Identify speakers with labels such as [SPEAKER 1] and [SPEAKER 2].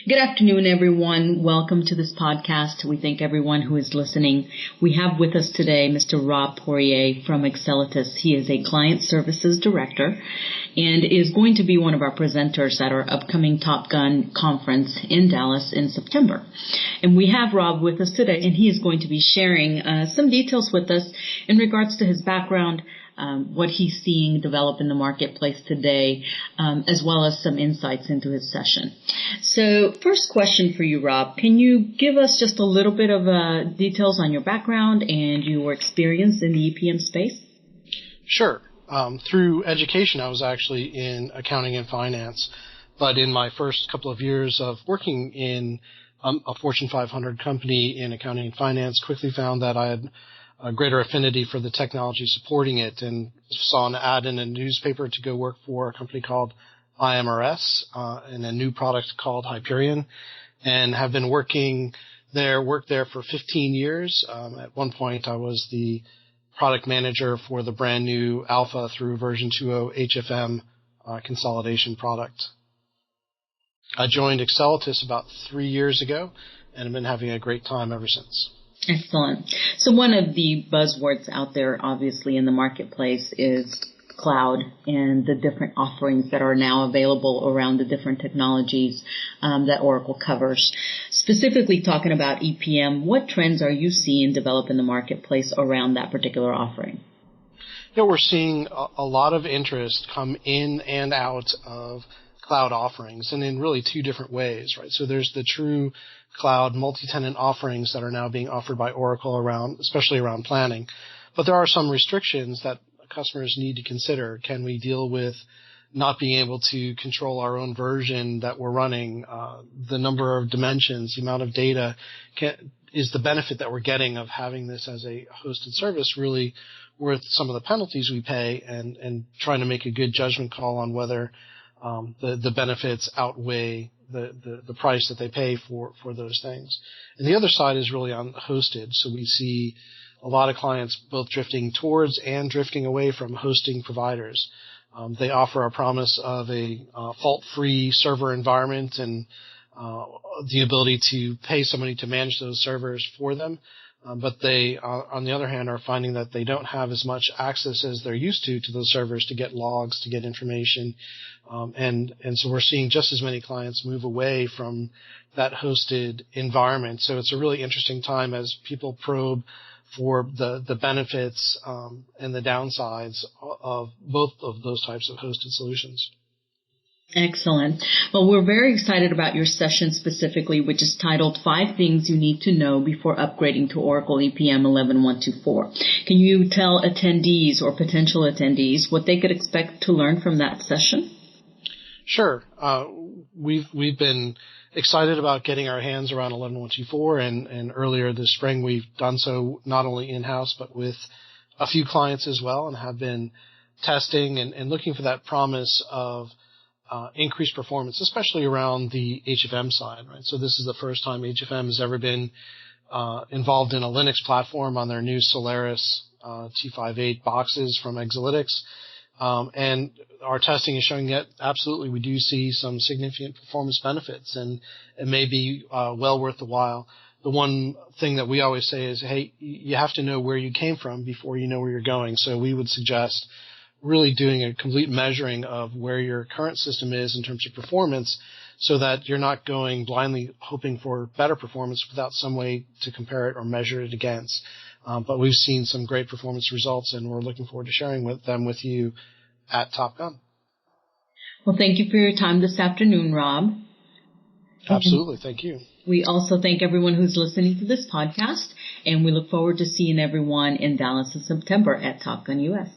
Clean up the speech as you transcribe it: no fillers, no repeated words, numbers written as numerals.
[SPEAKER 1] Good afternoon, everyone. Welcome to this podcast. We thank everyone who is listening. We have with us today Mr. Rob Poirier from Excellitus. He is a Client Services Director and is going to be one of our presenters at our upcoming Top Gun conference in Dallas in September. And we have Rob with us today, and he is going to be sharing some details with us in regards to his background, what he's seeing develop in the marketplace today, as well as some insights into his session. So first question for you, Rob. Can you give us just a little bit of details on your background and your experience in the EPM space?
[SPEAKER 2] Sure. Through education, I was actually in accounting and finance, but in my first couple of years of working in a Fortune 500 company in accounting and finance, quickly found that I had a greater affinity for the technology supporting it and saw an ad in a newspaper to go work for a company called IMRS and a new product called Hyperion, and have been worked there for 15 years. At one point, I was the product manager for the brand new Alpha through version 2.0 HFM consolidation product. I joined Excellitus about 3 years ago and have been having a great time ever since.
[SPEAKER 1] Excellent. So one of the buzzwords out there, obviously, in the marketplace is cloud and the different offerings that are now available around the different technologies that Oracle covers. Specifically talking about EPM, what trends are you seeing develop in the marketplace around that particular offering?
[SPEAKER 2] We're seeing a lot of interest come in and out of cloud offerings, and in really two different ways, right? So there's the true cloud multi-tenant offerings that are now being offered by Oracle especially around planning. But there are some restrictions that customers need to consider. Can we deal with not being able to control our own version that we're running? The number of dimensions, the amount of data, is the benefit that we're getting of having this as a hosted service really worth some of the penalties we pay, and trying to make a good judgment call on whether the benefits outweigh the price that they pay for those things. And the other side is really on hosted. So we see a lot of clients both drifting towards and drifting away from hosting providers. They offer a promise of a fault-free server environment and the ability to pay somebody to manage those servers for them. But they, on the other hand, are finding that they don't have as much access as they're used to those servers to get logs, to get information. And so we're seeing just as many clients move away from that hosted environment. So it's a really interesting time as people probe for the benefits and the downsides of both of those types of hosted solutions. Excellent.
[SPEAKER 1] Well, we're very excited about your session specifically, which is titled 5 Things You Need to Know Before Upgrading to Oracle EPM 11.124. Can you tell attendees or potential attendees what they could expect to learn from that session?
[SPEAKER 2] Sure. We've been excited about getting our hands around 11.124, and earlier this spring we've done so not only in-house but with a few clients as well, and have been testing and looking for that promise of increased performance, especially around the HFM side, right? So this is the first time HFM has ever been involved in a Linux platform on their new Solaris T58 boxes from Excellitus. And our testing is showing that absolutely we do see some significant performance benefits, and it may be well worth the while. The one thing that we always say is, hey, you have to know where you came from before you know where you're going. So we would suggest really doing a complete measuring of where your current system is in terms of performance, so that you're not going blindly hoping for better performance without some way to compare it or measure it against. But we've seen some great performance results, and we're looking forward to sharing them with you at Top Gun.
[SPEAKER 1] Well, thank you for your time this afternoon, Rob.
[SPEAKER 2] Absolutely. Thank you.
[SPEAKER 1] We also thank everyone who's listening to this podcast, and we look forward to seeing everyone in Dallas in September at Top Gun US.